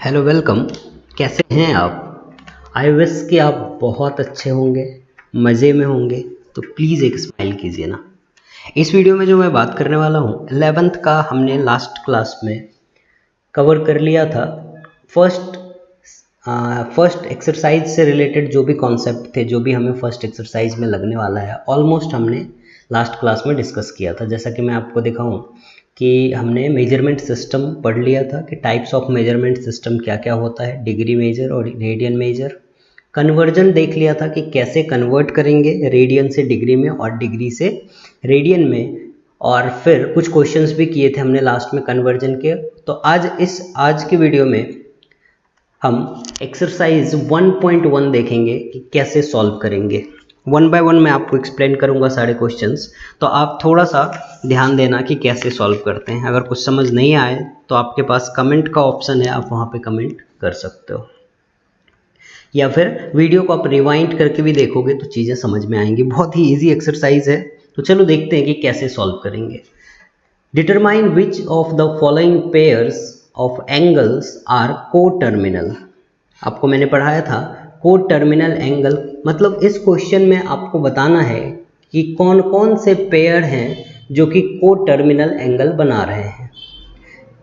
Hello welcome. कैसे हैं आप? आई विश कि आप बहुत अच्छे होंगे, मज़े में होंगे। तो प्लीज़ एक स्माइल कीजिए ना। इस वीडियो में जो मैं बात करने वाला हूँ 11th का हमने लास्ट क्लास में कवर कर लिया था। फर्स्ट एक्सरसाइज से रिलेटेड जो भी कॉन्सेप्ट थे, जो भी हमें फर्स्ट एक्सरसाइज में लगने वाला है, ऑलमोस्ट हमने लास्ट क्लास में डिस्कस किया था। जैसा कि मैं आपको दिखाऊं कि हमने मेजरमेंट सिस्टम पढ़ लिया था कि टाइप्स ऑफ मेजरमेंट सिस्टम क्या क्या होता है, डिग्री मेजर और रेडियन मेजर। कन्वर्जन देख लिया था कि कैसे कन्वर्ट करेंगे रेडियन से डिग्री में और डिग्री से रेडियन में। और फिर कुछ क्वेश्चंस भी किए थे हमने लास्ट में कन्वर्जन के। तो आज की वीडियो में हम एक्सरसाइज 1.1 देखेंगे कि कैसे सॉल्व करेंगे। वन बाय वन मैं आपको एक्सप्लेन करूंगा सारे क्वेश्चंस, तो आप थोड़ा सा ध्यान देना कि कैसे सॉल्व करते हैं। अगर कुछ समझ नहीं आए तो आपके पास कमेंट का ऑप्शन है, आप वहाँ पे कमेंट कर सकते हो, या फिर वीडियो को आप रिवाइंड करके भी देखोगे तो चीज़ें समझ में आएंगी। बहुत ही ईजी एक्सरसाइज है, तो चलो देखते हैं कि कैसे सॉल्व करेंगे। Determine which of the following pairs of angles are coterminal. आपको मैंने पढ़ाया था कोटर्मिनल एंगल, मतलब इस क्वेश्चन में आपको बताना है कि कौन कौन से पेयर हैं जो कि कोटर्मिनल एंगल बना रहे हैं।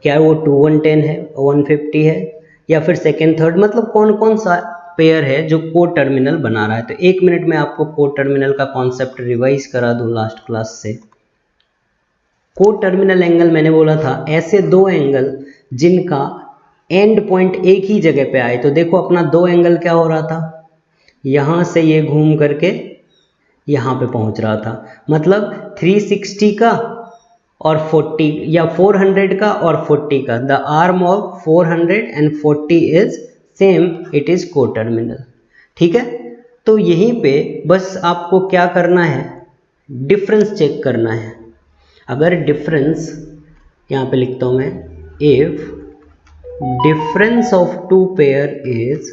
क्या वो 210 है, 150 है, या फिर सेकेंड थर्ड, मतलब कौन कौन सा पेयर है जो कोटर्मिनल बना रहा है। तो 1 मिनट में आपको कोटर्मिनल का कॉन्सेप्ट रिवाइज करा दूं लास्ट क्लास से। कोटर्मिनल एंगल मैंने बोला था ऐसे दो एंगल जिनका एंड पॉइंट एक ही जगह पे आए। तो देखो अपना दो एंगल क्या हो रहा था, यहाँ से ये घूम करके यहाँ पे पहुँच रहा था, मतलब 360 का और 40 या 400 का और 40 का। The arm of 400 and 40 is same, it is coterminal. ठीक है, तो यहीं पे बस आपको क्या करना है, डिफरेंस चेक करना है। अगर डिफरेंस, यहाँ पे लिखता हूँ मैं, if difference of two pair is,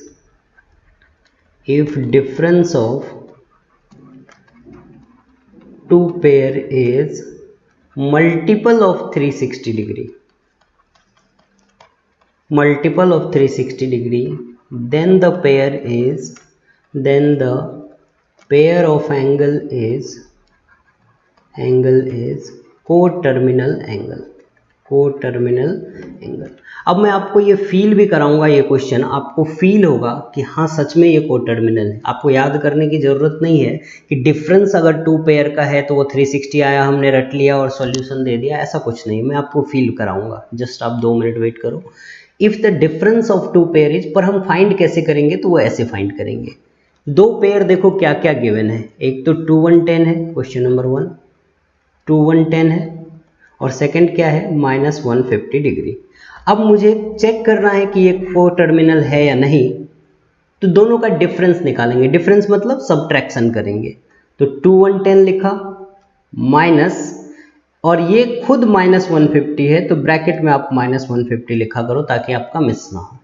if difference of two pair is multiple of 360 degree, multiple of 360 degree, then the pair is, then the pair of angle is coterminal angle, coterminal angle. अब मैं आपको ये feel भी कराऊंगा, ये question आपको feel होगा कि हाँ सच में ये कोटर्मिनल है। आपको याद करने की ज़रूरत नहीं है कि डिफरेंस अगर टू पेयर का है तो वो 360 आया, हमने रट लिया और सॉल्यूशन दे दिया, ऐसा कुछ नहीं। मैं आपको फील कराऊंगा, जस्ट आप 2 मिनट वेट करो। If the difference of two pair is, पर हम फाइंड कैसे करेंगे, तो वो ऐसे फाइंड करेंगे। दो पेयर देखो क्या क्या गिवन है, एक तो 2 1 10 है, क्वेश्चन नंबर 1 2 1 10 है, और सेकंड क्या है -150 डिग्री। अब मुझे चेक करना है कि ये कोटर्मिनल है या नहीं, तो दोनों का डिफरेंस निकालेंगे। डिफरेंस मतलब सब्ट्रैक्शन करेंगे। तो 2 1 10 लिखा माइनस, और ये खुद -150 है, तो ब्रैकेट में आप -150 लिखा करो ताकि आपका मिस ना हो।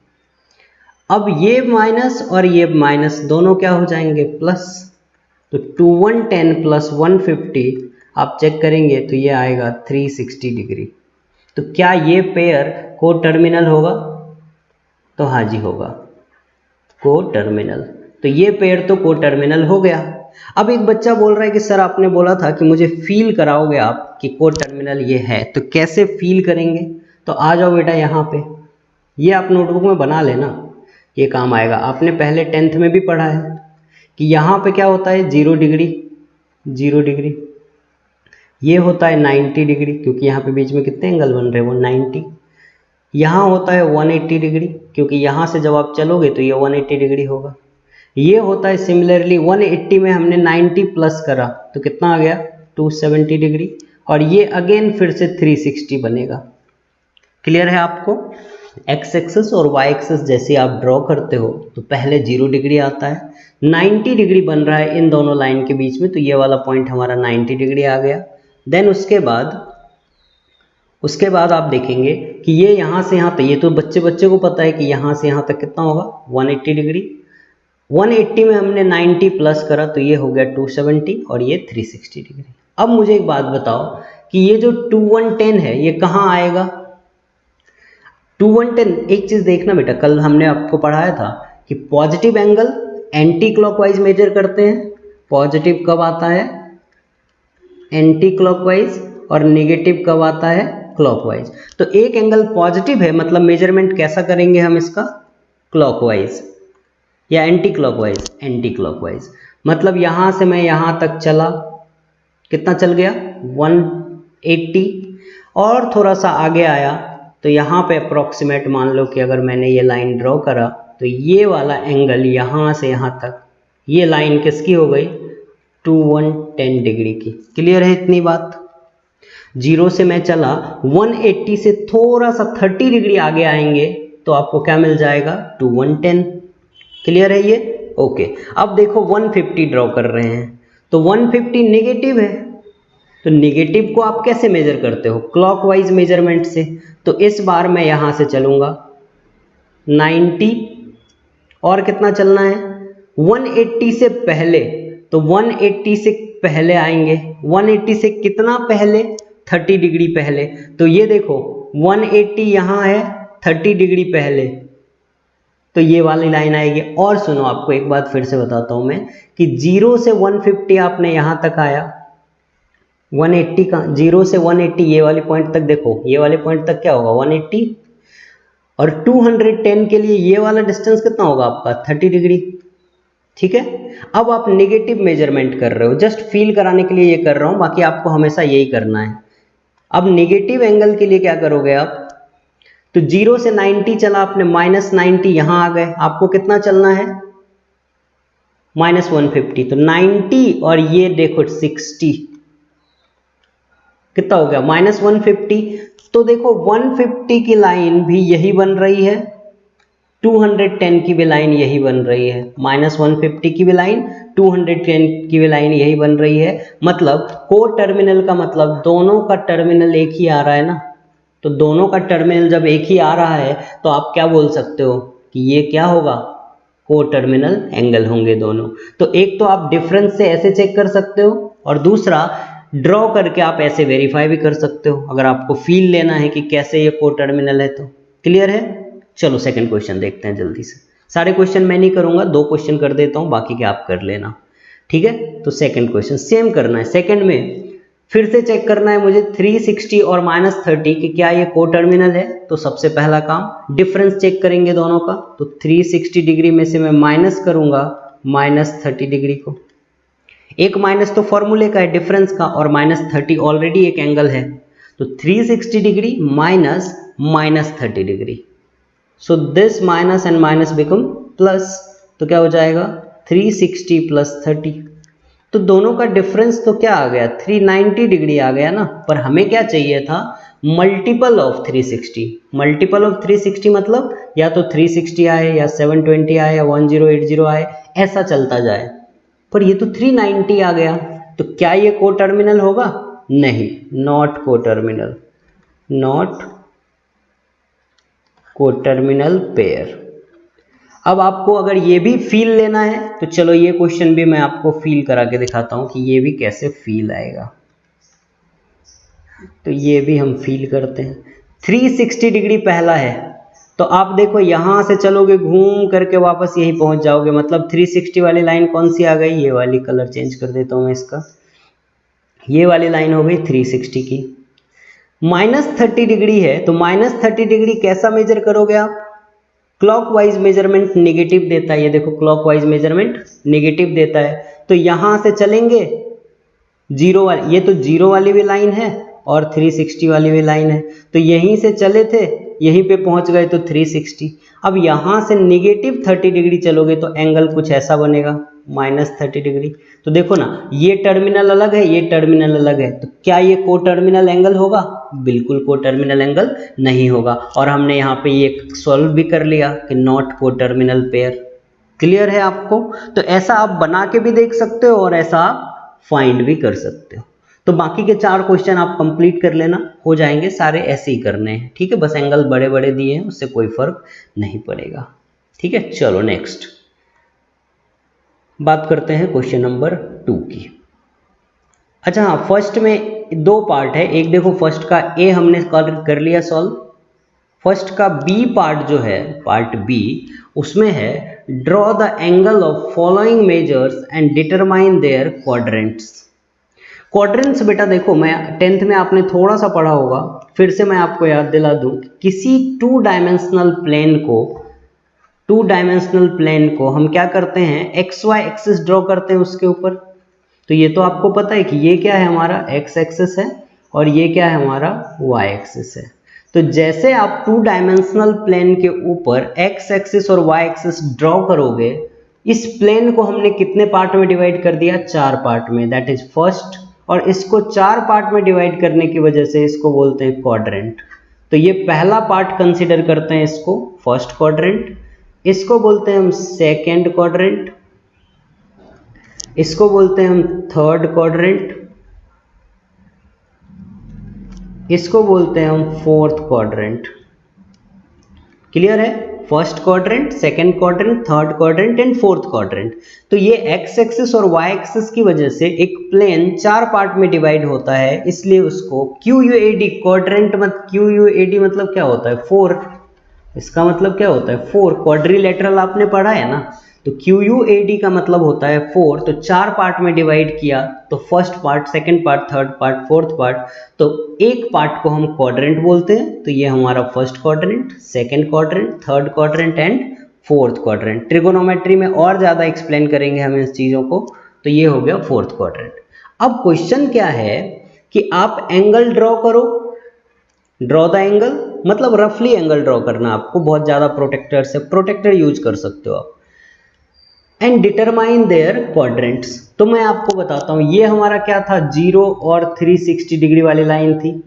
अब ये माइनस और ये माइनस दोनों क्या हो जाएंगे, प्लस। तो 2 1 10 प्लस 150 आप चेक करेंगे तो ये आएगा 360 डिग्री। तो क्या ये पेयर कोटर्मिनल होगा? तो हाँ जी होगा, कोटर्मिनल। तो ये पेयर तो कोटर्मिनल हो गया। अब एक बच्चा बोल रहा है कि सर आपने बोला था कि मुझे फील कराओगे आप कि कोटर्मिनल ये है, तो कैसे फील करेंगे? तो आ जाओ बेटा यहाँ पे, ये आप नोटबुक में बना लेना, ये काम आएगा। आपने पहले 10th में भी पढ़ा है कि यहाँ पे क्या होता है, 0 डिग्री, 0 डिग्री। ये होता है 90 डिग्री, क्योंकि यहाँ पे बीच में कितने एंगल बन रहे हैं, वो 90। यहाँ होता है 180 डिग्री, क्योंकि यहाँ से जब आप चलोगे तो ये 180 डिग्री होगा। ये होता है सिमिलरली 180 में हमने 90 प्लस करा तो कितना आ गया, 270 डिग्री, और ये अगेन फिर से 360 बनेगा। क्लियर है आपको? एक्स एक्सिस और वाई एक्सिस जैसे आप ड्रॉ करते हो तो पहले 0 डिग्री आता है, 90 डिग्री बन रहा है इन दोनों लाइन के बीच में, तो ये वाला पॉइंट हमारा 90 डिग्री आ गया। देन उसके बाद आप देखेंगे कि ये यहाँ से यहाँ तक, ये तो बच्चे को पता है कि यहाँ से यहाँ तक कितना होगा, 180 डिग्री। 180 में हमने 90 प्लस करा तो ये हो गया 270, और ये 360 डिग्री। अब मुझे एक बात बताओ कि ये जो 2 1 10 है ये कहाँ आएगा? 2 110, एक चीज देखना बेटा, कल हमने आपको पढ़ाया था कि positive angle anti clockwise measure करते हैं। पॉजिटिव कब आता है? एंटी क्लॉकवाइज, और नेगेटिव कब आता है? क्लॉकवाइज। तो एक एंगल पॉजिटिव है, मतलब मेजरमेंट कैसा करेंगे हम इसका? क्लॉकवाइज या एंटी क्लॉकवाइज? Anti clockwise. मतलब यहां से मैं यहां तक चला, कितना चल गया? 180, और थोड़ा सा आगे आया तो यहाँ पे अप्रोक्सीमेट मान लो कि अगर मैंने ये लाइन ड्रॉ करा तो ये वाला एंगल यहाँ से यहाँ तक, ये लाइन किसकी हो गई? 210 डिग्री की। क्लियर है इतनी बात? जीरो से मैं चला 180 से थोड़ा सा 30 डिग्री आगे आएंगे तो आपको क्या मिल जाएगा? 210। क्लियर है ये? ओके। अब देखो 150 ड्रॉ कर रहे हैं तो 150 नेगेटिव है, तो नेगेटिव को आप कैसे मेजर करते हो? क्लॉकवाइज मेजरमेंट से। तो इस बार मैं यहां से चलूंगा 90, और कितना चलना है? 180 से पहले, तो 180 से पहले आएंगे। 180 से कितना पहले? 30 डिग्री पहले। तो ये देखो 180 यहां है, 30 डिग्री पहले, तो ये वाली लाइन आएगी। और सुनो, आपको एक बात फिर से बताता हूं मैं कि 0 से 150 आपने यहां तक आया, 180 का 0 से 180 ये वाली पॉइंट तक, देखो ये वाले पॉइंट तक क्या होगा? 180, और 210 के लिए ये वाला डिस्टेंस कितना होगा आपका? 30 डिग्री। ठीक है। अब आप नेगेटिव मेजरमेंट कर रहे हो, जस्ट फील कराने के लिए ये कर रहा हूं, बाकी आपको हमेशा यही करना है। अब नेगेटिव एंगल के लिए क्या करोगे आप? तो 0 से 90 चला आपने, -90 यहां आ गए, आपको कितना चलना है? -150। तो 90 और ये देखो 60, कितना हो गया? -150। तो देखो 150 की लाइन भी यही बन रही है, 210 की भी लाइन यही बन रही है, -150 की भी लाइन, 210 की भी लाइन यही बन रही है। मतलब को टर्मिनल का मतलब दोनों का टर्मिनल एक ही आ रहा है ना। तो दोनों का टर्मिनल जब एक ही आ रहा है तो आप क्या बोल सकते हो कि ये क्या होगा? को टर्मिनल एंगल होंगे दोनों। तो एक तो आप डिफरेंस से ऐसे चेक कर सकते हो, और दूसरा ड्रॉ करके आप ऐसे वेरीफाई भी कर सकते हो, अगर आपको फील लेना है कि कैसे ये को टर्मिनल है तो। क्लियर है? चलो सेकंड क्वेश्चन देखते हैं जल्दी से। सारे क्वेश्चन मैं नहीं करूंगा, 2 क्वेश्चन कर देता हूं, बाकी के आप कर लेना। ठीक है। तो सेकंड क्वेश्चन सेम करना है। सेकंड में फिर से चेक करना है मुझे 360 और -30 कि क्या ये को टर्मिनल है। तो सबसे पहला काम डिफरेंस चेक करेंगे दोनों का। तो 360 डिग्री में से मैं माइनस करूंगा -30 डिग्री को। एक माइनस तो फॉर्मूले का है डिफरेंस का, और -30 ऑलरेडी एक एंगल है। तो 360 degree minus -30 degree, so this minus and minus become plus. तो क्या हो जाएगा? 360 + 30। तो दोनों का डिफरेंस तो क्या आ गया? 390 डिग्री आ गया ना। पर हमें क्या चाहिए था? Multiple of 360। मल्टीपल ऑफ 360 मतलब या तो 360 आए, या 720 आए, या 1080 आए, ऐसा चलता जाए। पर ये तो 390 आ गया, तो क्या ये को टर्मिनल होगा? नहीं, नॉट को टर्मिनल, नॉट को टर्मिनल पेयर। अब आपको अगर ये भी फील लेना है तो चलो ये क्वेश्चन भी मैं आपको फील करा के दिखाता हूं कि ये भी कैसे फील आएगा। तो ये भी हम फील करते हैं। 360 डिग्री पहला है, तो आप देखो यहां से चलोगे घूम करके वापस यही पहुंच जाओगे। मतलब 360 वाली लाइन कौन सी आ गई? ये वाली, कलर चेंज कर देता हूं मैं इसका, ये वाली लाइन हो गई 360 की। -30 डिग्री है, तो -30 डिग्री कैसा मेजर करोगे आप? क्लॉकवाइज मेजरमेंट नेगेटिव देता है। ये देखो क्लॉकवाइज मेजरमेंट नेगेटिव देता है, तो यहां से चलेंगे जीरो वाली, ये तो जीरो वाली भी लाइन है और 360 वाली भी लाइन है, तो यहीं से चले थे, यहीं पे पहुंच गए तो 360। अब यहां से -30 डिग्री चलोगे तो एंगल कुछ ऐसा बनेगा, -30 डिग्री। तो देखो ना, ये टर्मिनल अलग है, ये टर्मिनल अलग है, तो क्या ये को टर्मिनल एंगल होगा? बिल्कुल को टर्मिनल एंगल नहीं होगा। और हमने यहाँ पे ये सॉल्व भी कर लिया कि नॉट को टर्मिनल पेयर। क्लियर है आपको? तो ऐसा आप बना के भी देख सकते हो और ऐसा आप फाइंड भी कर सकते हो। तो बाकी के 4 क्वेश्चन आप कंप्लीट कर लेना, हो जाएंगे सारे, ऐसे ही करने हैं। ठीक है, बस एंगल बड़े बड़े दिए हैं, उससे कोई फर्क नहीं पड़ेगा। ठीक है, चलो नेक्स्ट बात करते हैं क्वेश्चन नंबर 2 की। अच्छा हाँ, फर्स्ट में 2 पार्ट है। एक देखो फर्स्ट का ए हमने कर लिया सॉल्व, फर्स्ट का बी पार्ट जो है, पार्ट बी, उसमें है draw the angle of following measures and determine there quadrants. Quadrants बेटा देखो, मैं 10th में आपने थोड़ा सा पढ़ा होगा, फिर से मैं आपको याद दिला दूं, किसी टू डायमेंशनल प्लेन को हम क्या करते हैं, एक्स वाई एक्सिस ड्रॉ करते हैं उसके ऊपर। तो ये तो आपको पता है कि ये क्या है, हमारा एक्स एक्सिस है और ये क्या है, हमारा वाई एक्सिस है। तो जैसे आप टू डायमेंशनल प्लेन के ऊपर एक्स एक्सिस और वाई एक्सिस ड्रॉ करोगे, इस प्लेन को हमने कितने पार्ट में डिवाइड कर दिया, 4 पार्ट में, दैट इज फर्स्ट। और इसको 4 पार्ट में डिवाइड करने की वजह से इसको बोलते हैं क्वाड्रेंट। तो ये पहला पार्ट कंसीडर करते हैं, इसको फर्स्ट क्वाड्रेंट, इसको बोलते हैं हम सेकेंड क्वाड्रेंट, इसको बोलते हैं हम थर्ड क्वाड्रेंट, इसको बोलते हैं हम फोर्थ क्वाड्रेंट। क्लियर है? First quadrant, second quadrant, third quadrant and fourth quadrant. तो ये एक्स एक्सिस और वाई एक्सिस की वजह से एक प्लेन 4 पार्ट में डिवाइड होता है, इसलिए उसको QUAD क्वाड्रेंट QUAD मतलब क्या होता है, 4। इसका मतलब क्या होता है, 4। क्वाड्रिलेटरल आपने पढ़ा है ना, तो QUAD का मतलब होता है 4। तो 4 पार्ट में डिवाइड किया, तो first part, second part, third part, fourth part, तो एक पार्ट को हम क्वाड्रेंट बोलते हैं। तो ये हमारा first quadrant, second quadrant, third quadrant and fourth quadrant. Trigonometry में और ज़्यादा एक्सप्लेन करेंगे हम इस चीज़ों को। तो ये हो गया फोर्थ क्वाड्रेंट। अब क्वेश्चन क्या है कि आप एंगल ड्रॉ करो, ड्रॉ द एंगल मतलब रफली एंगल ड्रॉ करना, आपको बहुत ज़्यादा प्रोटेक्टर यूज कर सकते हो आप, एंड डिटरमाइन देयर क्वाड्रेंट्स। तो मैं आपको बताता हूँ, ये हमारा क्या था, 0 और 360 डिग्री वाली लाइन थी,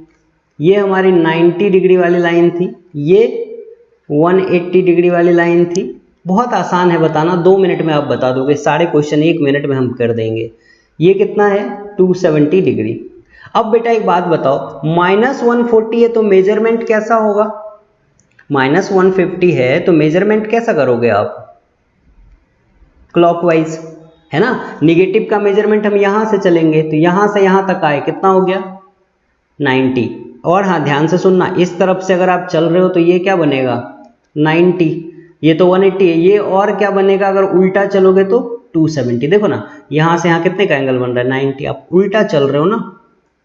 ये हमारी 90 डिग्री वाली लाइन थी, ये 180 डिग्री वाली लाइन थी। बहुत आसान है बताना, 2 मिनट में आप बता दोगे, सारे क्वेश्चन 1 मिनट में हम कर देंगे। ये कितना है, 270 डिग्री। अब बेटा एक बात बताओ, -140 है तो मेजरमेंट कैसा होगा, -150 है तो मेजरमेंट कैसा करोगे आप, क्लॉकवाइज, है ना। निगेटिव का मेजरमेंट हम यहां से चलेंगे, तो यहां से यहां तक आए, कितना हो गया, 90। और हाँ ध्यान से सुनना, इस तरफ से अगर आप चल रहे हो तो ये क्या बनेगा, 90, ये तो 180 है, ये और क्या बनेगा, अगर उल्टा चलोगे तो 270। देखो ना, यहां से यहां कितने का एंगल बन रहा है, 90। आप उल्टा चल रहे हो ना,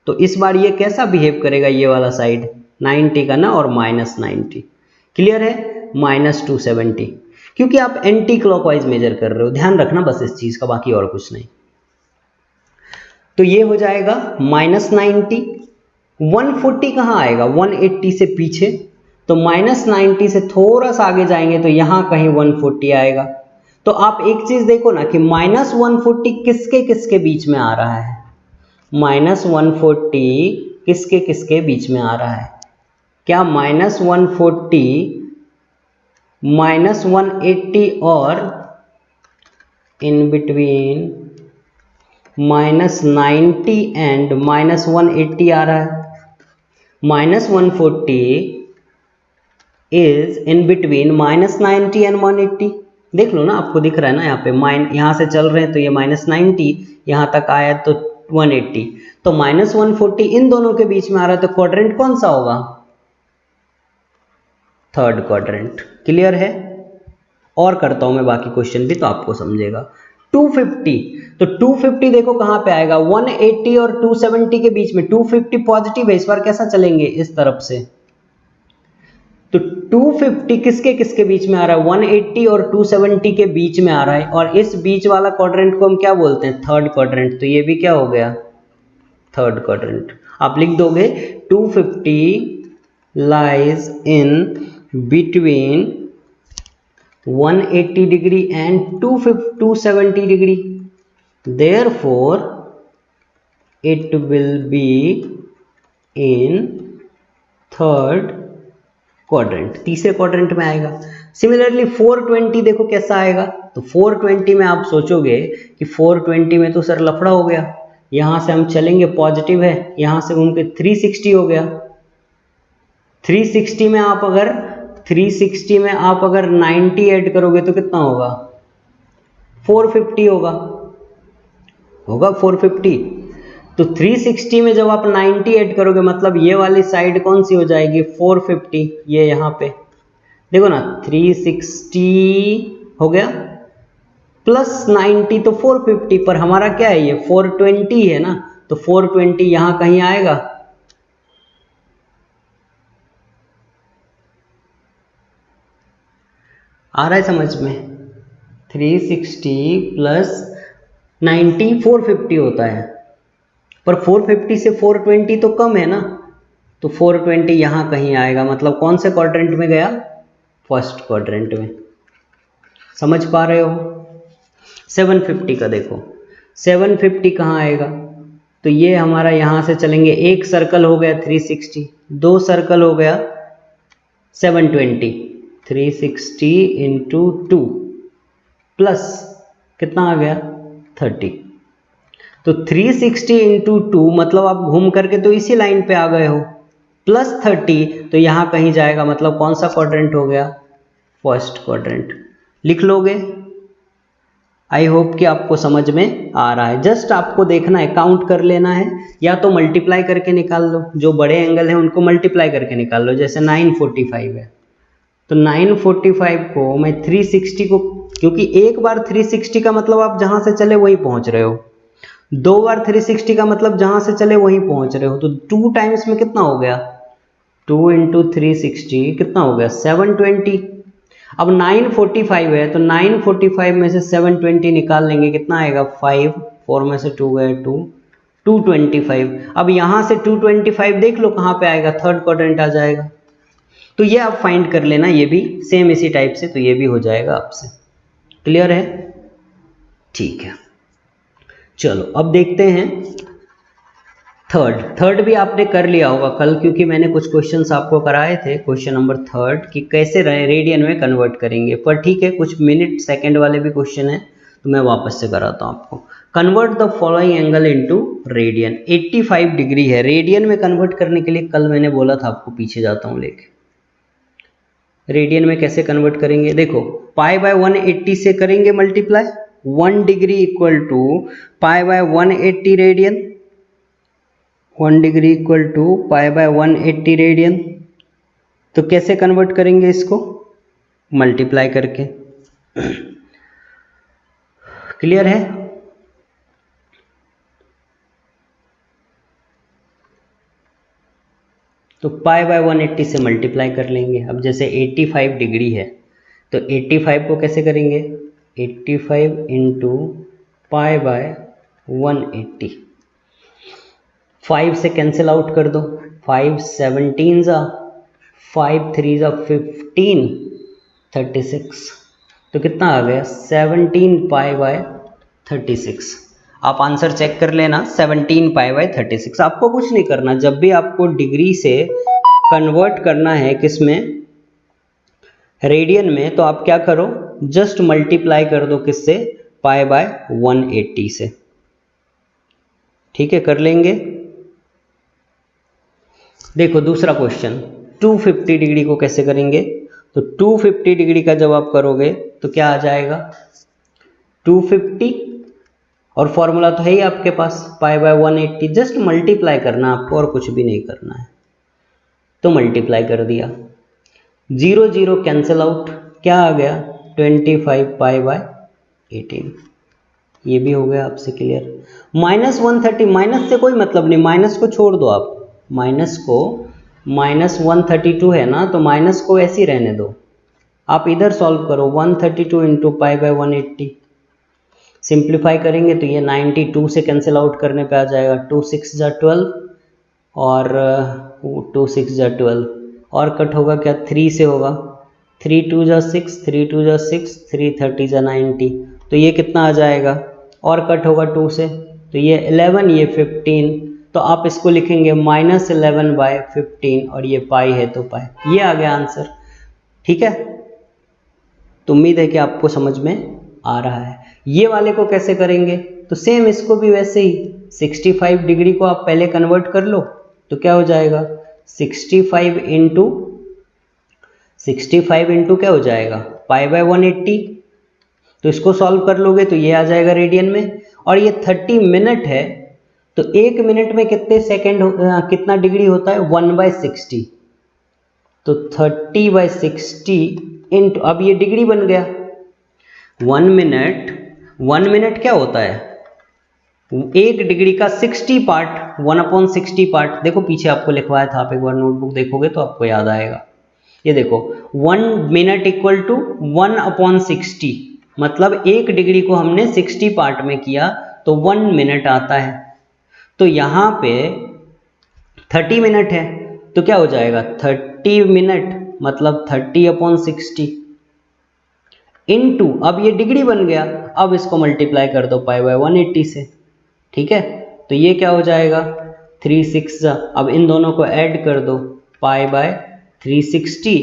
तो इस बार ये कैसा बिहेव करेगा, ये वाला साइड 90 का ना, और -90। क्लियर है, -270, क्योंकि आप एंटी क्लॉकवाइज मेजर कर रहे हो, ध्यान रखना बस इस चीज का, बाकी और कुछ नहीं। तो ये हो जाएगा -90। 140 कहाँ आएगा, 180 से पीछे, तो -90 से थोड़ा सा आगे जाएंगे तो यहां कहीं 140 आएगा। तो आप एक चीज देखो ना कि -140 किसके किसके बीच में आ रहा है, -140 किसके किसके बीच में आ रहा है, क्या -140 -180 और इन बिटवीन -90 एंड -180 आ रहा है। -140 इज इन बिटवीन -90 एंड 180। देख लो ना, आपको दिख रहा है ना, यहाँ पे यहाँ से चल रहे हैं तो ये -90 यहाँ तक आया तो 180, तो -140 इन दोनों के बीच में आ रहा है, तो क्वाड्रेंट कौन सा होगा, थर्ड क्वाड्रेंट। क्लियर है? और करता हूं मैं बाकी क्वेश्चन भी तो आपको समझेगा। 250, तो 250 देखो कहां पे आएगा, 180 और 270 के बीच में। 250 पॉजिटिव है, इस बार कैसा चलेंगे, इस तरफ से। तो 250 किसके किसके बीच में आ रहा है, 180 और 270 के बीच में आ रहा है, और इस बीच वाला क्वाड्रेंट को हम क्या बोलते हैं, थर्ड क्वाड्रेंट। तो ये भी क्या हो गया, थर्ड क्वाड्रेंट। आप लिख दोगे 250 lies in between 180 degree and 270 degree, therefore it will be in third quadrant, तीसरे क्वाड्रेंट में आएगा। सिमिलरली 420 देखो कैसा आएगा, तो 420 में आप सोचोगे कि 420 में तो सर लफड़ा हो गया, यहां से हम चलेंगे पॉजिटिव है, यहां से घूम के 360 हो गया। 360 में आप अगर 90 ऐड करोगे तो कितना होगा, 450 होगा 450। तो 360 में जब आप 90 ऐड करोगे मतलब ये वाली साइड कौन सी हो जाएगी 450, ये यहाँ पे देखो ना 360 हो गया प्लस 90 तो 450, पर हमारा क्या है ये 420 है ना, तो 420 यहाँ कहीं आएगा, आ रहा है समझ में। 360 प्लस 90 450 होता है, पर 450 से 420 तो कम है ना, तो 420 यहाँ कहीं आएगा, मतलब कौन से क्वाड्रेंट में गया, फर्स्ट क्वाड्रेंट में। समझ पा रहे हो। 750 का देखो 750 कहाँ आएगा, तो ये हमारा यहाँ से चलेंगे, एक सर्कल हो गया 360, दो सर्कल हो गया 720, 360 इंटू 2 प्लस कितना आ गया 30, तो 360 इंटू 2 मतलब आप घूम करके तो इसी लाइन पे आ गए हो, प्लस 30 तो यहाँ कहीं जाएगा, मतलब कौन सा क्वाड्रेंट हो गया, फर्स्ट क्वाड्रेंट। लिख लोगे। आई होप कि आपको समझ में आ रहा है। जस्ट आपको देखना है, काउंट कर लेना है, या तो मल्टीप्लाई करके निकाल लो, जो बड़े एंगल हैं उनको मल्टीप्लाई करके निकाल लो, जैसे 945 है तो 945 को मैं 360 को, क्योंकि एक बार 360 का मतलब आप जहां से चले वहीं पहुंच रहे हो, दो बार 360 का मतलब जहां से चले वहीं पहुंच रहे हो, तो 2 टाइम्स में कितना हो गया, 2 इंटू 360 कितना हो गया 720। अब 945 है तो 945 में से 720 निकाल लेंगे, कितना आएगा 5, 4 में से 2 गए 2, 225। अब यहाँ से 225 देख लो कहाँ पे आएगा, थर्ड क्वाड्रेंट आ जाएगा। तो ये आप फाइंड कर लेना, ये भी सेम इसी टाइप से, तो ये भी हो जाएगा आपसे। क्लियर है, ठीक है। चलो अब देखते हैं थर्ड भी आपने कर लिया होगा कल, क्योंकि मैंने कुछ क्वेश्चंस आपको कराए थे, क्वेश्चन नंबर थर्ड कि कैसे रेडियन में कन्वर्ट करेंगे, पर ठीक है कुछ मिनट सेकंड वाले भी क्वेश्चन है तो मैं वापस से कराता हूँ आपको। Convert the following angle into radian, 85 degree है, रेडियन में कन्वर्ट करने के लिए कल मैंने बोला था आपको, पीछे जाता हूँ लेके। रेडियन में कैसे कन्वर्ट करेंगे, देखो पाई बाय 180 से करेंगे multiply, 1 degree equal to pi by 180 radian, 1 degree equal to pi by 180 radian. तो कैसे कन्वर्ट करेंगे इसको, मल्टीप्लाई करके। क्लियर है। तो पाई बाय 180 से मल्टीप्लाई कर लेंगे। अब जैसे 85 डिग्री है तो 85 को कैसे करेंगे, 85 इंटू पाई बाय 180, 5 से कैंसिल आउट कर दो, 5 17 जा, 5 3 जा 15, 36, तो कितना आ गया 17 पाई बाय 36। आप आंसर चेक कर लेना, 17 पाई बाय 36। आपको कुछ नहीं करना, जब भी आपको डिग्री से कन्वर्ट करना है किसमें, रेडियन में, तो आप क्या करो, जस्ट मल्टीप्लाई कर दो किससे, पाई बाय 180 से। ठीक है, कर लेंगे। देखो दूसरा क्वेश्चन, 250 डिग्री को कैसे करेंगे, तो 250 डिग्री का जब आप करोगे तो क्या आ जाएगा 250, और फॉर्मूला तो है ही आपके पास पाई बाय 180, जस्ट मल्टीप्लाई करना आपको और कुछ भी नहीं करना है। तो मल्टीप्लाई कर दिया, 0 0 कैंसिल आउट, क्या आ गया 25 पाई बाय 18। ये भी हो गया आपसे क्लियर। -130, माइनस से कोई मतलब नहीं, माइनस को छोड़ दो आप, माइनस को, -132 है ना, तो माइनस को ऐसे ही रहने दो, आप इधर सॉल्व करो, 132 इंटू पाई बाय 180, सिंप्लीफाई करेंगे तो ये 92 से कैंसिल आउट करने पे आ जाएगा, 2 6 जा 12 और 2 6 जा 12, और कट होगा क्या 3 से होगा, 3 2 जा 6, 3 2 जा 6, 3 30 जा 90, तो ये कितना आ जाएगा, और कट होगा 2 से, तो ये 11, ये 15, तो आप इसको लिखेंगे -11 बाय 15, और ये पाई है तो पाई, ये आ गया आंसर। ठीक है, तो उम्मीद है कि आपको समझ में आ रहा है। ये वाले को कैसे करेंगे, तो सेम इसको भी वैसे ही 65 डिग्री को आप पहले कन्वर्ट कर लो, तो क्या हो जाएगा 65 इंटू क्या हो जाएगा पाई बाय 180, तो इसको सॉल्व कर लोगे तो ये आ जाएगा रेडियन में, और ये 30 मिनट है तो 1 मिनट में कितने सेकेंड कितना डिग्री होता है 1/60, तो 30/60 इंटू, अब ये डिग्री बन गया 1 मिनट क्या होता है 1 डिग्री का 60 पार्ट 1/60 पार्ट। देखो पीछे आपको लिखवाया था, आप एक बार नोटबुक देखोगे तो आपको याद आएगा। ये देखो 1 मिनट इक्वल टू 1/60, मतलब 1 डिग्री को हमने 60 पार्ट में किया तो 1 मिनट आता है। तो यहाँ पे 30 मिनट है तो क्या हो जाएगा 30 मिनट मतलब 30/60 इंटू, अब ये डिग्री बन गया, अब इसको मल्टीप्लाई कर दो π/180 से, ठीक है। तो ये क्या हो जाएगा 3/6, अब इन दोनों को ऐड कर दो π/360,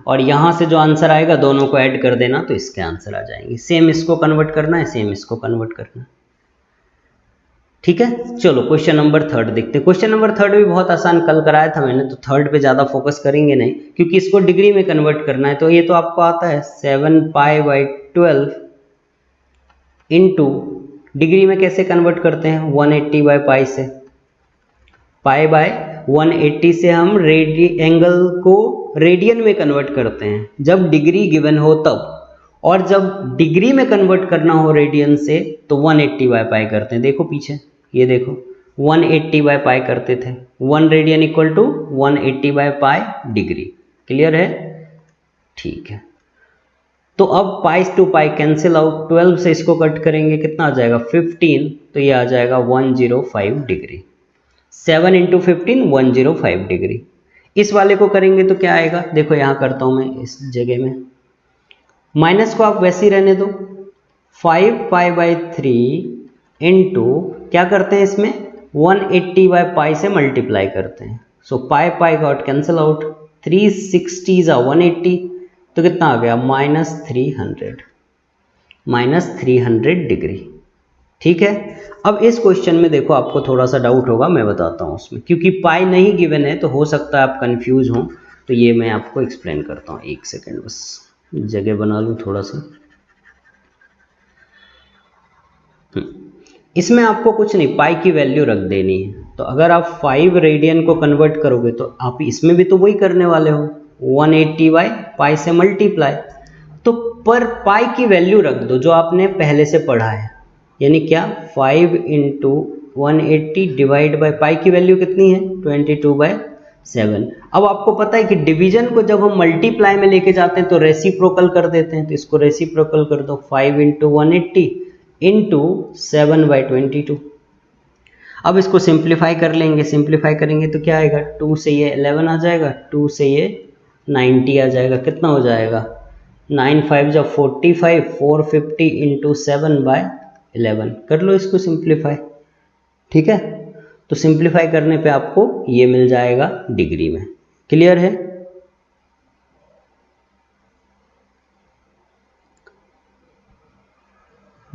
और यहाँ से जो आंसर आएगा दोनों को ऐड कर देना तो इसके आंसर आ जाएंगे। सेम इसको कन्वर्ट करना है, सेम इसको कन्वर्ट करना है, ठीक है। चलो क्वेश्चन नंबर 3 देखते हैं। क्वेश्चन नंबर 3 भी बहुत आसान, कल कराया था मैंने, तो 3 पे ज़्यादा फोकस करेंगे नहीं क्योंकि इसको डिग्री में कन्वर्ट करना है। तो ये तो आपको आता है 7π/12 इंटू, डिग्री में कैसे कन्वर्ट करते हैं 180/π से, π/180 से हम एंगल को रेडियन में कन्वर्ट करते हैं जब डिग्री गिवन हो तब, और जब डिग्री में कन्वर्ट करना हो रेडियन से तो 180/π करते हैं। देखो पीछे, ये देखो 180/π करते थे, 1 radian equal to 180/π degree. Clear है, ठीक है। तो अब pi to pi cancel out, 12 से इसको कट करेंगे कितना आ जाएगा 15, तो ये आ जाएगा 105 डिग्री। 7 × 15 105 डिग्री। इस वाले को करेंगे तो क्या आएगा, देखो यहाँ करता हूँ मैं इस जगह में, माइनस को आप वैसे ही रहने दो, 5π/3 इंटू क्या करते हैं इसमें 180/π से मल्टीप्लाई करते हैं। सो पाई गॉट कैंसिल आउट, 360 = 180, तो कितना आ गया -300 डिग्री, ठीक है। अब इस क्वेश्चन में देखो आपको थोड़ा सा डाउट होगा, मैं बताता हूँ उसमें, क्योंकि पाई नहीं गिवन है तो हो सकता है आप कंफ्यूज हो, तो ये मैं आपको एक्सप्लेन करता हूँ। एक सेकेंड बस जगह बना लूँ थोड़ा सा। इसमें आपको कुछ नहीं, पाई की वैल्यू रख देनी है। तो अगर आप 5 रेडियन को कन्वर्ट करोगे तो आप इसमें भी तो वही करने वाले हो, 180/π से मल्टीप्लाई, तो पर पाई की वैल्यू रख दो जो आपने पहले से पढ़ा है, यानी क्या 5 × 180 डिवाइड बाय पाई की वैल्यू कितनी है 22/7। अब आपको पता है कि डिवीजन को जब हम मल्टीप्लाई में लेके जाते हैं तो रेसिप्रोकल कर देते हैं, तो इसको रेसिप्रोकल कर दो, 5 × 180 इंटू 7/22। अब इसको सिंप्लीफाई कर लेंगे, सिंप्लीफाई करेंगे तो क्या आएगा, 2 से ये 11 आ जाएगा, 2 से ये 90 आ जाएगा, कितना हो जाएगा 9 × 5 = 45, 450 इंटू 7/11। कर लो इसको सिंप्लीफाई, ठीक है। तो सिंप्लीफाई करने पे आपको ये मिल जाएगा डिग्री में। क्लियर है,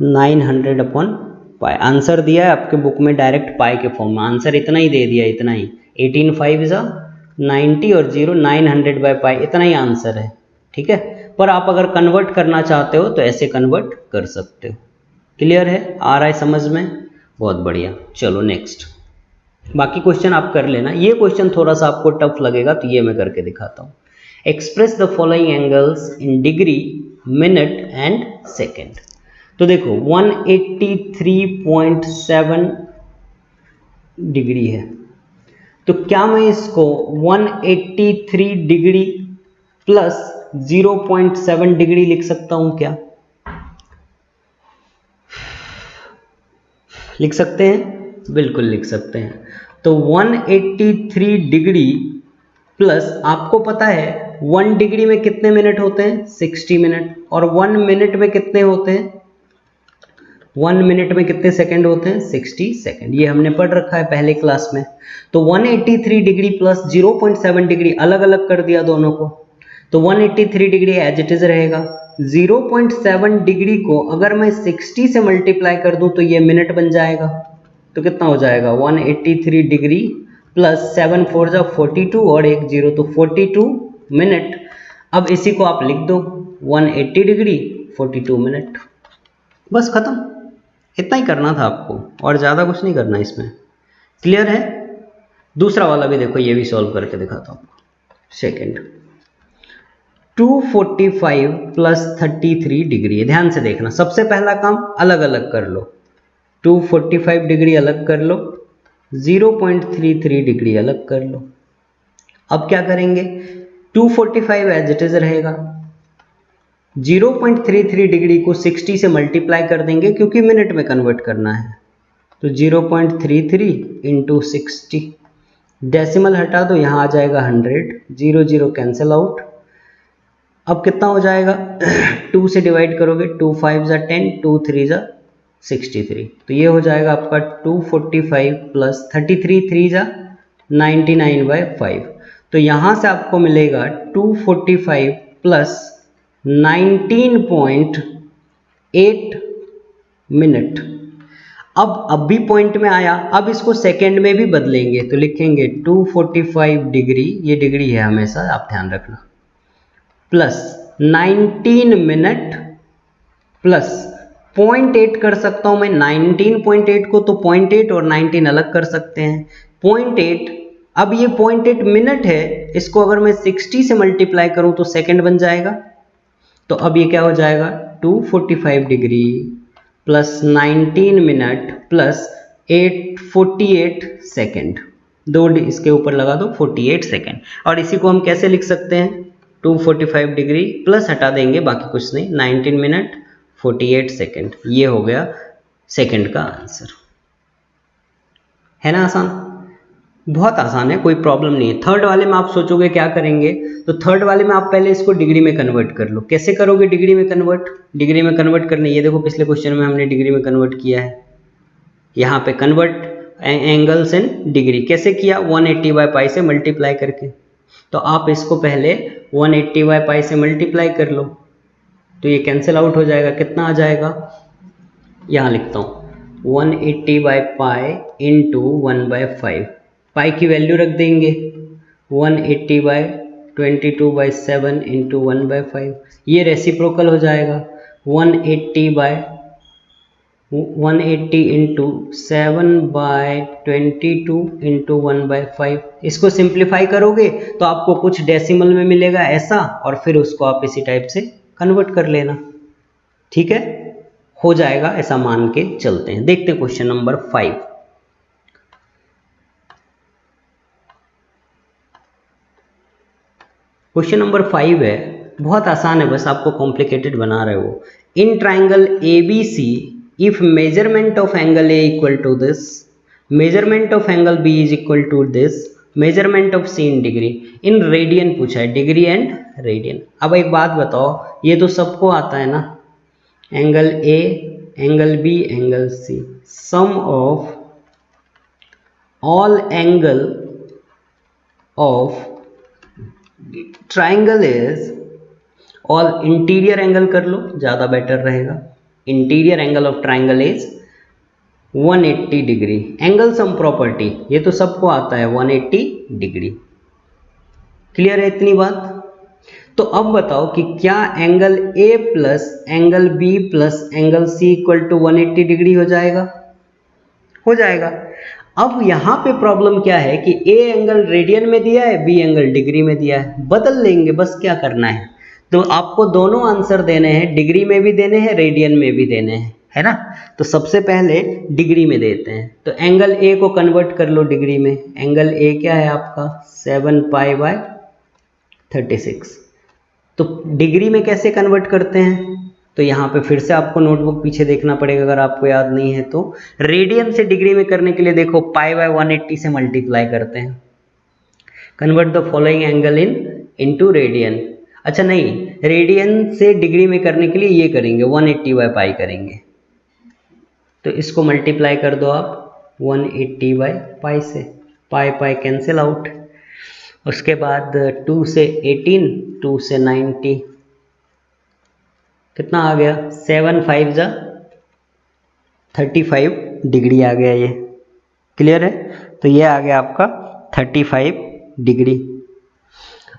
(900/π) आंसर दिया है आपके बुक में डायरेक्ट पाई के फॉर्म में, आंसर इतना ही दे दिया, इतना ही 18 × 5 = 90 और 0 900/π, इतना ही आंसर है, ठीक है। पर आप अगर कन्वर्ट करना चाहते हो तो ऐसे कन्वर्ट कर सकते हो। क्लियर है, आ रहा है समझ में, बहुत बढ़िया। चलो नेक्स्ट, बाकी क्वेश्चन आप कर लेना, ये क्वेश्चन थोड़ा सा आपको टफ लगेगा तो ये मैं करके दिखाता हूँ। Express the following angles in degree, minute and second. तो देखो 183.7 डिग्री है, तो क्या मैं इसको 183 डिग्री प्लस 0.7 डिग्री लिख सकता हूं क्या, लिख सकते हैं, बिल्कुल लिख सकते हैं। तो 183 डिग्री प्लस, आपको पता है 1 डिग्री में कितने मिनट होते हैं 60 मिनट, और 1 मिनट में कितने होते हैं 1 मिनट में कितने सेकंड होते हैं 60 सेकंड, ये हमने पढ़ रखा है पहले क्लास में। तो 183 डिग्री प्लस 0.7 डिग्री अलग अलग कर दिया दोनों को, तो 183 डिग्री एज इट इज रहेगा। 0.7 डिग्री को अगर मैं 60 से मल्टीप्लाई कर दूं तो ये मिनट बन जाएगा, तो कितना हो जाएगा 183 डिग्री प्लस 7 × 4 = 42 और 1 0, तो 42 मिनट। अब इसी को आप लिख दो 180 डिग्री 42 मिनट, बस खत्म। इतना ही करना था आपको और ज़्यादा कुछ नहीं करना इसमें। क्लियर है? दूसरा वाला भी देखो, ये भी सॉल्व करके दिखाता हूँ। सेकेंड, 245 प्लस 33 डिग्री, ध्यान से देखना, सबसे पहला काम अलग अलग कर लो, 245 डिग्री अलग कर लो, 0.33 डिग्री अलग कर लो। अब क्या करेंगे, 245 एज इट इज रहेगा, 0.33 डिग्री को 60 से मल्टीप्लाई कर देंगे क्योंकि मिनट में कन्वर्ट करना है, तो 0.33 इंटू 60, डेसिमल हटा दो, यहाँ आ जाएगा 100, 0 0 कैंसिल आउट। अब कितना हो जाएगा, 2 से डिवाइड करोगे, 2 5 ज़ा 10, 2 3 ज़ा 63, तो ये हो जाएगा आपका 245 प्लस 33, 3 ज़ा 99/5। तो यहाँ से आपको मिलेगा 245 प्लस 19.8 मिनट। अब भी पॉइंट में आया, अब इसको सेकेंड में भी बदलेंगे, तो लिखेंगे 245 डिग्री, ये डिग्री है हमेशा आप ध्यान रखना, प्लस 19 मिनट प्लस 0.8 कर सकता हूं मैं, 19.8 को तो 0.8 और 19 अलग कर सकते हैं, 0.8। अब ये 0.8 मिनट है, इसको अगर मैं 60 से मल्टीप्लाई करूं तो सेकंड बन जाएगा। तो अब ये क्या हो जाएगा, 245 degree plus 19 minute plus 48 second, दो इसके ऊपर लगा दो 48 सेकेंड। और इसी को हम कैसे लिख सकते हैं, 245 डिग्री प्लस हटा देंगे, बाकी कुछ नहीं, 19 मिनट 48 सेकेंड, ये हो गया सेकेंड का आंसर। है ना आसान, बहुत आसान है, कोई प्रॉब्लम नहीं है। थर्ड वाले में आप सोचोगे क्या करेंगे, तो थर्ड वाले में आप पहले इसको डिग्री में कन्वर्ट कर लो। कैसे करोगे डिग्री में कन्वर्ट, डिग्री में कन्वर्ट करने, ये देखो पिछले क्वेश्चन में हमने डिग्री में कन्वर्ट किया है, यहाँ पे कन्वर्ट एंगल्स इन डिग्री कैसे किया, 180/π से मल्टीप्लाई करके। तो आप इसको पहले 180/π से मल्टीप्लाई कर लो, तो ये कैंसिल आउट हो जाएगा, कितना आ जाएगा, यहाँ लिखता हूँ 180/π इंटू 1/5, पाई की वैल्यू रख देंगे 180/22/7 इंटू 1/5, ये रेसिप्रोकल हो जाएगा 180 इंटू 7/22 इंटू 1/5। इसको सिंप्लीफाई करोगे तो आपको कुछ डेसिमल में मिलेगा ऐसा, और फिर उसको आप इसी टाइप से कन्वर्ट कर लेना, ठीक है, हो जाएगा, ऐसा मान के चलते हैं। देखते हैं क्वेश्चन नंबर 5। क्वेश्चन नंबर 5 है, बहुत आसान है, बस आपको कॉम्प्लिकेटेड बना रहे हो। In triangle ABC if measurement of angle A equal to this, measurement of angle B is equal to this, measurement of C in degree, in radian पूछा है, डिग्री एंड रेडियन। अब एक बात बताओ, ये तो सबको आता है ना, angle A, angle B, angle C, sum of all angle of triangle is, all interior angle कर लो, ज़्यादा बेटर रहेगा, interior angle of triangle is 180 degree. Angle sum property, ये तो सबको आता है 180 डिग्री, क्लियर है इतनी बात। तो अब बताओ कि क्या angle A plus angle B plus angle C equal to 180 degree हो जाएगा, हो जाएगा। अब यहाँ पे प्रॉब्लम क्या है कि A एंगल रेडियन में दिया है, B एंगल डिग्री में दिया है, बदल लेंगे, बस क्या करना है। तो आपको दोनों आंसर देने हैं, डिग्री में भी देने हैं, रेडियन में भी देने हैं, है ना। तो सबसे पहले डिग्री में देते हैं, तो एंगल A को कन्वर्ट कर लो डिग्री में। एंगल A क्या है आपका 7π/36। तो डिग्री में कैसे कन्वर्ट करते हैं, तो यहाँ पे फिर से आपको नोटबुक पीछे देखना पड़ेगा अगर आपको याद नहीं है तो। रेडियन से डिग्री में करने के लिए देखो π/180 से मल्टीप्लाई करते हैं, convert the following angle into radian. अच्छा नहीं, रेडियन से डिग्री में करने के लिए ये करेंगे 180/π करेंगे, तो इसको मल्टीप्लाई कर दो आप 180/π से, पाई कैंसिल आउट। उसके बाद 2 से 18, 2 से 90, कितना आ गया 7×5=35 डिग्री आ गया, ये क्लियर है। तो ये आ गया आपका 35 डिग्री।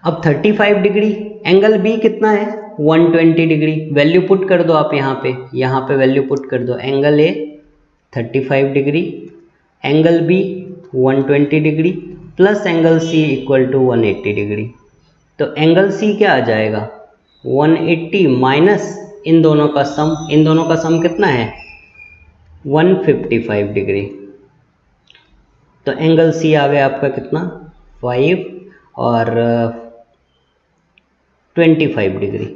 अब 35 डिग्री, एंगल B कितना है 120 डिग्री, वैल्यू पुट कर दो आप यहाँ पे वैल्यू पुट कर दो। Angle A 35 degree, angle B 120 degree plus angle C equal to 180 degree. तो एंगल सी क्या आ जाएगा 180 माइनस इन दोनों का सम कितना है 155 डिग्री। तो एंगल सी आ गया आपका कितना 5 और 25 डिग्री।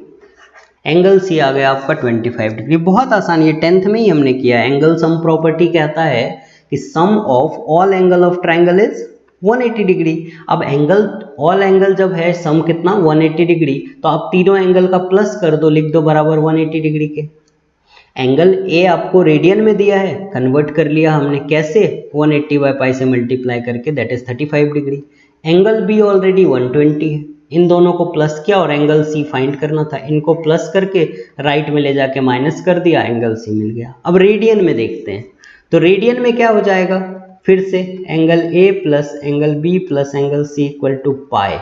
एंगल सी आ गया आपका 25 डिग्री। बहुत आसान, ये 10th में ही हमने किया। एंगल सम प्रॉपर्टी कहता है कि sum of all angle of triangle is 180 degree. अब ऑल एंगल जब है सम कितना 180 डिग्री, तो आप तीनों एंगल का प्लस कर दो, लिख दो बराबर 180 डिग्री के। एंगल ए आपको रेडियन में दिया है, कन्वर्ट कर लिया हमने कैसे 180 बाई पाई से मल्टीप्लाई करके, that is 35 degree. Angle B already 120 है, इन दोनों को प्लस किया और एंगल सी फाइंड करना था, इनको प्लस करके राइट में ले जाके माइनस कर दिया, एंगल सी मिल गया। अब रेडियन में देखते हैं, तो रेडियन में क्या हो जाएगा, फिर से angle A plus angle B plus angle C equal to pi,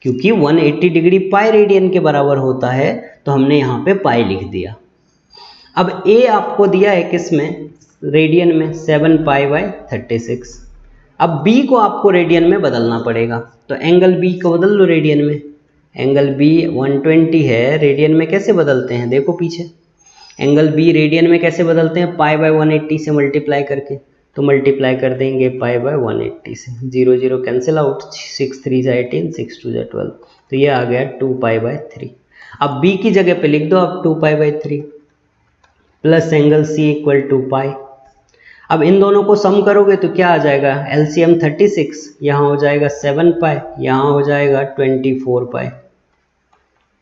क्योंकि 180 डिग्री पाई रेडियन के बराबर होता है, तो हमने यहाँ पे पाई लिख दिया। अब ए आपको दिया है किस में, रेडियन में, 7 पाई बाई 36। अब बी को आपको रेडियन में बदलना पड़ेगा, तो एंगल बी को बदल लो रेडियन में। एंगल बी 120 है, रेडियन में कैसे बदलते हैं, देखो पीछे। एंगल बी रेडियन में कैसे बदलते हैं, पाई बाई 180 से मल्टीप्लाई करके, तो मल्टीप्लाई कर देंगे पाई बाई 180 से, 0 0 कैंसिल आउट, 6 3 जा 18, 6 2 जा 12, तो ये आ गया 2 पाई बाई 3। अब बी की जगह पे लिख दो आप 2 pi by 3 plus angle C equal to pi. अब इन दोनों को सम करोगे तो क्या आ जाएगा, एलसीएम 36, यहाँ हो जाएगा 7 पाई, यहाँ हो जाएगा 24 pi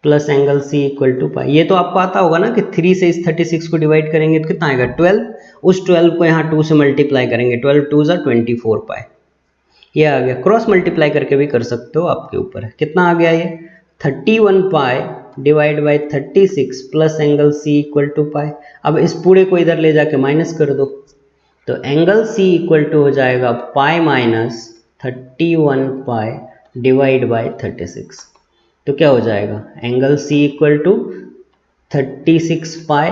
plus angle C equal to pi. ये तो आपको आता होगा ना कि 3 से इस 36 को डिवाइड करेंगे तो कितना आएगा 12, उस 12 को यहाँ 2 से मल्टीप्लाई करेंगे, 12 2 जा 24 पाई, ये आ गया। क्रॉस मल्टीप्लाई करके भी कर सकते हो, आपके ऊपर है। कितना आ गया ये 31 pi divide by 36 plus angle C equal to pi. अब इस पूरे को इधर ले जाके माइनस कर दो, तो एंगल सी इक्वल टू हो जाएगा pi minus 31 pi divide by 36। तो क्या हो जाएगा, angle C equal to 36 pi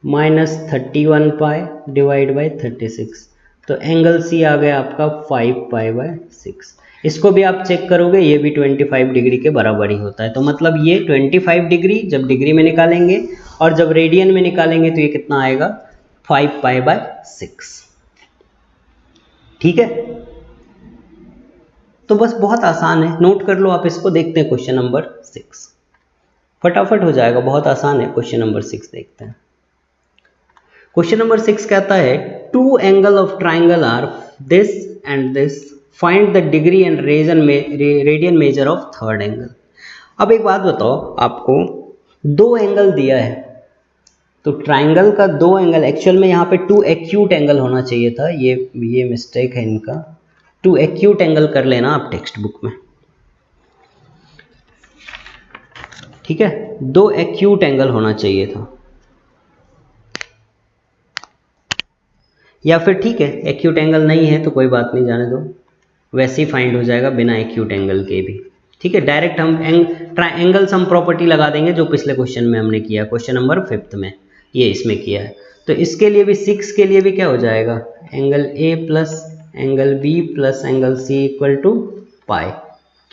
minus 31 pi divide by 36। तो एंगल सी आ गया आपका 5 पाई बाई 6। इसको भी आप चेक करोगे, ये भी 25 डिग्री के बराबर ही होता है। तो मतलब ये 25 डिग्री जब डिग्री में निकालेंगे और जब रेडियन में निकालेंगे तो ये कितना आएगा 5 पाई बाई 6। ठीक है, तो बस बहुत आसान है, नोट कर लो आप इसको। देखते हैं क्वेश्चन नंबर 6, फटाफट हो जाएगा, बहुत आसान है। क्वेश्चन नंबर 6 देखते हैं। क्वेश्चन नंबर 6 कहता है 2 angle of triangle are this and this, find the degree and radian measure of third angle. अब एक बात बताओ, आपको 2 एंगल दिया है, तो ट्राइंगल का 2 एंगल, एक्चुअल में यहाँ पे 2 एक्यूट एंगल होना चाहिए था, ये मिस्टेक है इनका। 2 एक्यूट एंगल कर लेना आप टेक्स्ट बुक में, ठीक है, 2 एक्यूट एंगल होना चाहिए था, या फिर ठीक है एक्यूट एंगल नहीं है तो कोई बात नहीं, जाने दो, वैसे ही फाइंड हो जाएगा बिना एक्यूट एंगल के भी। ठीक है, डायरेक्ट हम एंगल सम प्रॉपर्टी लगा देंगे, जो पिछले क्वेश्चन में हमने किया, क्वेश्चन नंबर 5 में, ये इसमें किया है। तो इसके लिए भी 6 के लिए भी क्या हो जाएगा, angle A plus angle B plus angle C equal to pi.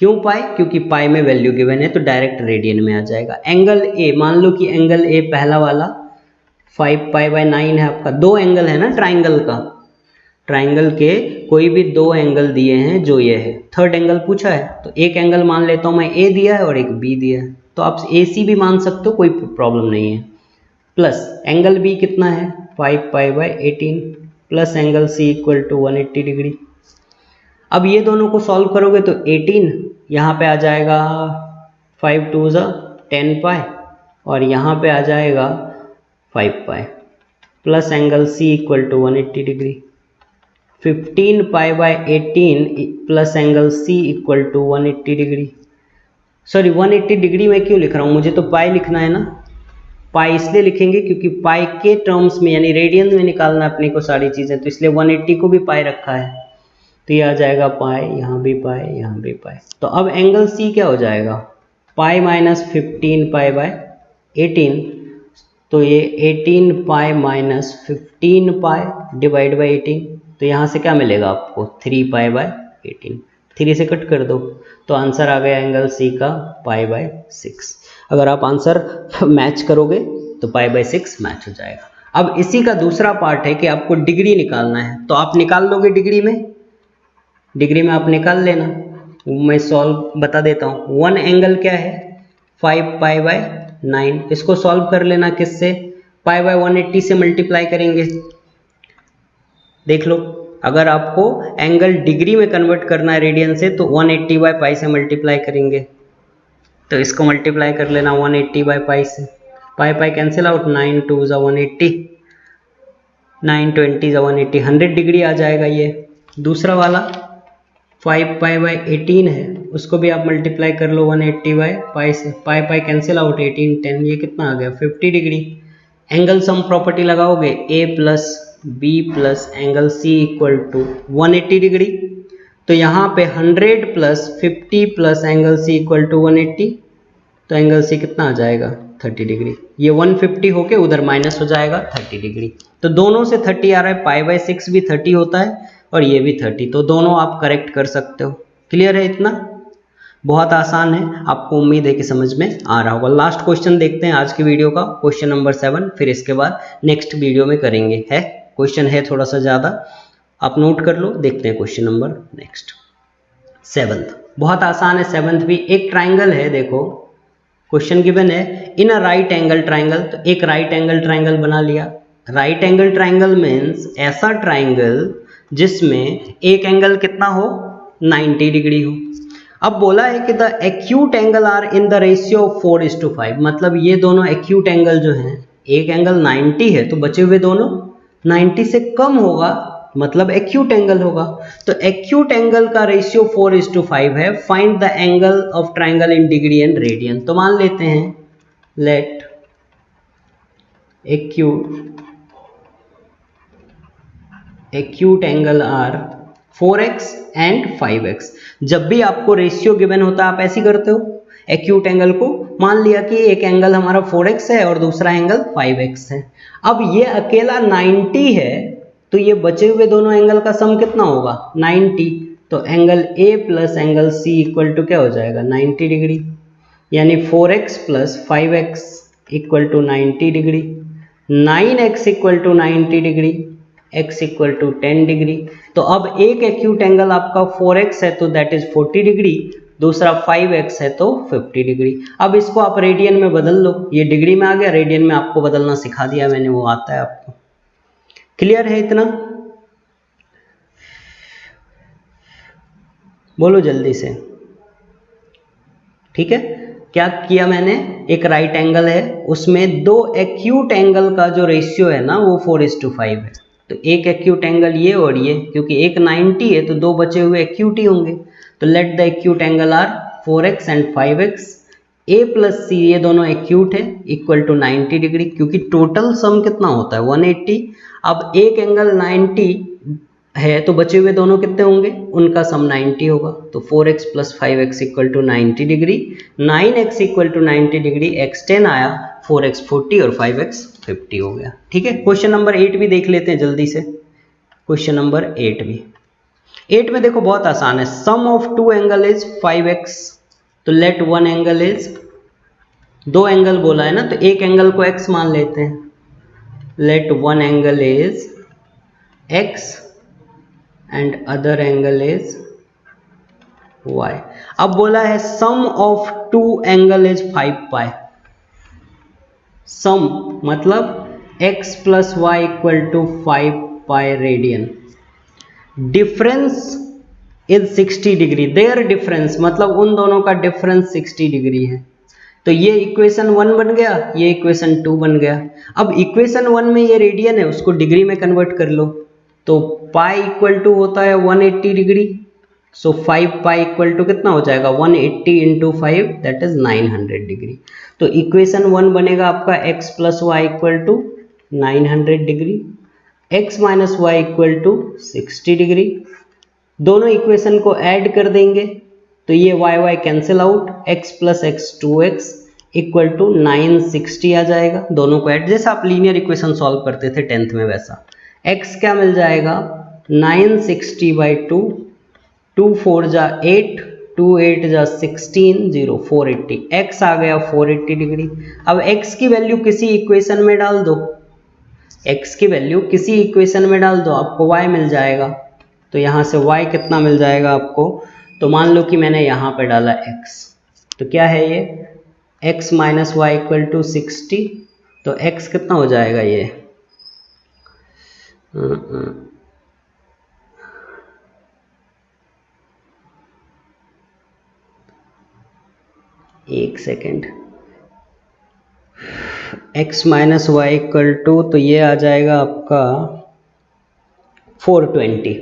क्यों पाई, क्योंकि पाई में वैल्यू गिवन है, तो डायरेक्ट रेडियन में आ जाएगा। एंगल ए, मान लो कि एंगल ए पहला वाला 5 पाई बाई 9 है आपका। 2 एंगल है ना ट्राइंगल का, ट्राइंगल के कोई भी 2 एंगल दिए हैं, जो ये है, थर्ड एंगल पूछा है, तो एक एंगल मान लेता हूँ मैं ए दिया है और एक बी दिया है, तो आप ए सी भी मान सकते हो, कोई प्रॉब्लम नहीं है। प्लस एंगल बी कितना है 5 pi by 18 plus angle C equal to 180 degree. अब ये दोनों को सॉल्व करोगे तो 18 यहाँ पे आ जाएगा 5 2 जा 10 पाई, और यहाँ पे आ जाएगा 5 pi plus angle C equal to 180 degree. 15 pi by 18 plus angle C equal to 180 degree. Sorry 180 degree में क्यों लिख रहा हूँ, मुझे तो पाई लिखना है ना। पाई इसलिए लिखेंगे क्योंकि पाई के टर्म्स में यानी रेडियन में निकालना अपने को सारी चीज़ें, तो इसलिए 180 को भी पाई रखा है, तो ये आ जाएगा पाई, यहाँ भी पाई, यहाँ भी पाई। तो अब एंगल सी क्या हो जाएगा, पाई माइनस 15 पाई बाई 18, तो ये 18 pi minus 15 pi divide by 18, तो यहाँ से क्या मिलेगा आपको 3π/18, 3 से कट कर दो तो आंसर आ गया एंगल सी का π/6। अगर आप आंसर मैच करोगे तो π/6 मैच हो जाएगा। अब इसी का दूसरा पार्ट है कि आपको डिग्री निकालना है, तो आप निकाल लोगे डिग्री में आप निकाल लेना, मैं सॉल्व बता देता हूँ। वन एंगल क्या है 5π/9, इसको सॉल्व कर लेना किससे, π/180 से मल्टीप्लाई करेंगे। देख लो, अगर आपको एंगल डिग्री में कन्वर्ट करना है रेडियन से तो 180/π से मल्टीप्लाई करेंगे, तो इसको मल्टीप्लाई कर लेना 180/π से, पाई कैंसिल आउट, 9 2 = 180, 9 20 = 180, 100 डिग्री आ जाएगा ये। दूसरा वाला 5π/18 है, उसको भी आप मल्टीप्लाई कर लो 180/π से, पाई कैंसिल आउट, 18 10, ये कितना आ गया 50 डिग्री। एंगल सम प्रॉपर्टी लगाओगे a + b + angle c = 180 degree, तो यहाँ पे 100 + 50 + एंगल c = 180, तो एंगल c कितना आ जाएगा 30 डिग्री। ये 150 होके उधर माइनस हो जाएगा 30 डिग्री, तो दोनों से 30 आ रहा है, π/6 भी 30 होता है और ये भी 30, तो दोनों आप करेक्ट कर सकते हो। क्लियर है इतना? बहुत आसान है, आपको उम्मीद है कि समझ में आ रहा होगा। लास्ट क्वेश्चन देखते हैं आज की वीडियो का, क्वेश्चन नंबर 7, फिर इसके बाद नेक्स्ट वीडियो में करेंगे। है क्वेश्चन है थोड़ा सा ज़्यादा, आप नोट कर लो। देखते हैं क्वेश्चन नंबर नेक्स्ट 7th, बहुत आसान है 7th भी। एक ट्राइंगल है, देखो क्वेश्चन गिवन है इन अ राइट एंगल ट्राइंगल, तो एक राइट एंगल ट्राइंगल बना लिया। राइट एंगल ट्राइंगल मीन्स ऐसा ट्राइंगल जिसमें एक एंगल कितना हो 90 डिग्री हो। अब बोला है कि the acute angle are in the ratio of 4:5, मतलब ये दोनों एक्यूट एंगल जो हैं, एक एंगल 90 है तो बचे हुए दोनों 90 से कम होगा, मतलब एक्यूट एंगल होगा। तो एक्यूट एंगल का रेशियो 4:5 है। Find the angle of triangle in degree and radian. तो मान लेते हैं let acute angle are 4x and 5x। जब भी आपको रेशियो गिवन होता है आप ऐसे करते हो, एक्यूट एंगल को मान लिया कि एक एंगल हमारा 4x है और दूसरा एंगल 5x है। अब ये अकेला 90 है तो ये बचे हुए दोनों एंगल का सम कितना होगा 90, तो एंगल A + एंगल C = क्या हो जाएगा 90 डिग्री, यानी 4x + 5x = 90 degree, 9x = 90 degree, x = 10 degree. तो अब एक एक्यूट एंगल आपका 4x है तो दैट इज 40 डिग्री, दूसरा 5x है तो 50 डिग्री। अब इसको आप रेडियन में बदल लो, ये डिग्री में आ गया, रेडियन में आपको बदलना सिखा दिया मैंने, वो आता है आपको। क्लियर है इतना? बोलो जल्दी से। ठीक है, क्या किया मैंने, एक राइट एंगल है उसमें दो एक्यूट एंगल का जो रेशियो है ना वो 4:5 है। तो एक एक्यूट एंगल ये और ये, क्योंकि एक 90 है तो दो बचे हुए एक्यूट ही होंगे, तो let the acute angle are 4x and 5x, a + c ये दोनों एक्यूट है = 90 डिग्री, क्योंकि टोटल सम कितना होता है 180। अब एक एंगल 90 है तो बचे हुए दोनों कितने होंगे, उनका सम 90 होगा, तो 4x + 5x = 90 degree, 9x = 90 degree, x 10 आया, 4x 40 और 5x 50 हो गया। ठीक है, क्वेश्चन नंबर 8 भी देख लेते हैं जल्दी से। क्वेश्चन नंबर 8 भी, 8 में देखो बहुत आसान है, sum of two angle is 5x, तो लेट वन एंगल इज, दो एंगल बोला है ना तो एक एंगल को x मान लेते हैं, late one angle is x and other angle is y। अब बोला है sum of two angle is 5π, sum मतलब x + y = 5π radian, difference is 60 degree, there difference मतलब उन दोनों का डिफरेंस 60 डिग्री है। तो ये इक्वेशन 1 बन गया, ये इक्वेशन 2 बन गया। अब इक्वेशन 1 में ये रेडियन है उसको डिग्री में कन्वर्ट कर लो, तो पाई = होता है 180 डिग्री, सो 5π = कितना हो जाएगा 180 × 5 दैट इज 900 डिग्री। तो इक्वेशन 1 बनेगा आपका x + y = 900 degree, x - y = 60 degree. दोनों इक्वेशन को ऐड कर देंगे तो ये y cancel out, x + x 2x = 960 आ जाएगा। दोनों को ऐड, जैसा आप लीनियर इक्वेशन सॉल्व करते थे 10th में वैसा। x क्या मिल जाएगा 960/2, 2 4 जा 8, 2 8 जा 16, 0 480, x आ गया 480 डिग्री। अब x की वैल्यू किसी इक्वेशन में डाल दो, x की वैल्यू किसी इक्वेशन में डाल दो, आपको y मिल जाएगा। तो यहाँ से y कितना मिल जाएगा आपको, तो मान लो कि मैंने यहाँ पे डाला x, तो क्या है ये x minus Y equal to 60, तो x कितना हो जाएगा ये एक second, x minus Y equal to, तो ये आ जाएगा आपका 420,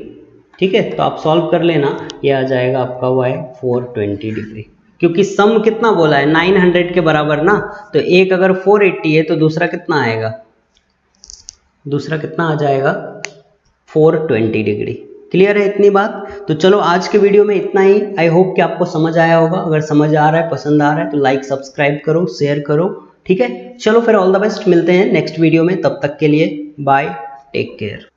ठीक है। तो आप सॉल्व कर लेना, ये आ जाएगा आपका y 420 डिग्री, क्योंकि सम कितना बोला है 900 के बराबर ना, तो एक अगर 480 है तो दूसरा कितना आएगा, दूसरा कितना आ जाएगा 420 डिग्री। क्लियर है इतनी बात। तो चलो आज के वीडियो में इतना ही। आई होप कि आपको समझ आया होगा। अगर समझ आ रहा है, पसंद आ रहा है तो लाइक सब्सक्राइब करो, शेयर करो, ठीक है। चलो फिर ऑल द बेस्ट, मिलते हैं नेक्स्ट वीडियो में, तब तक के लिए बाय, टेक केयर।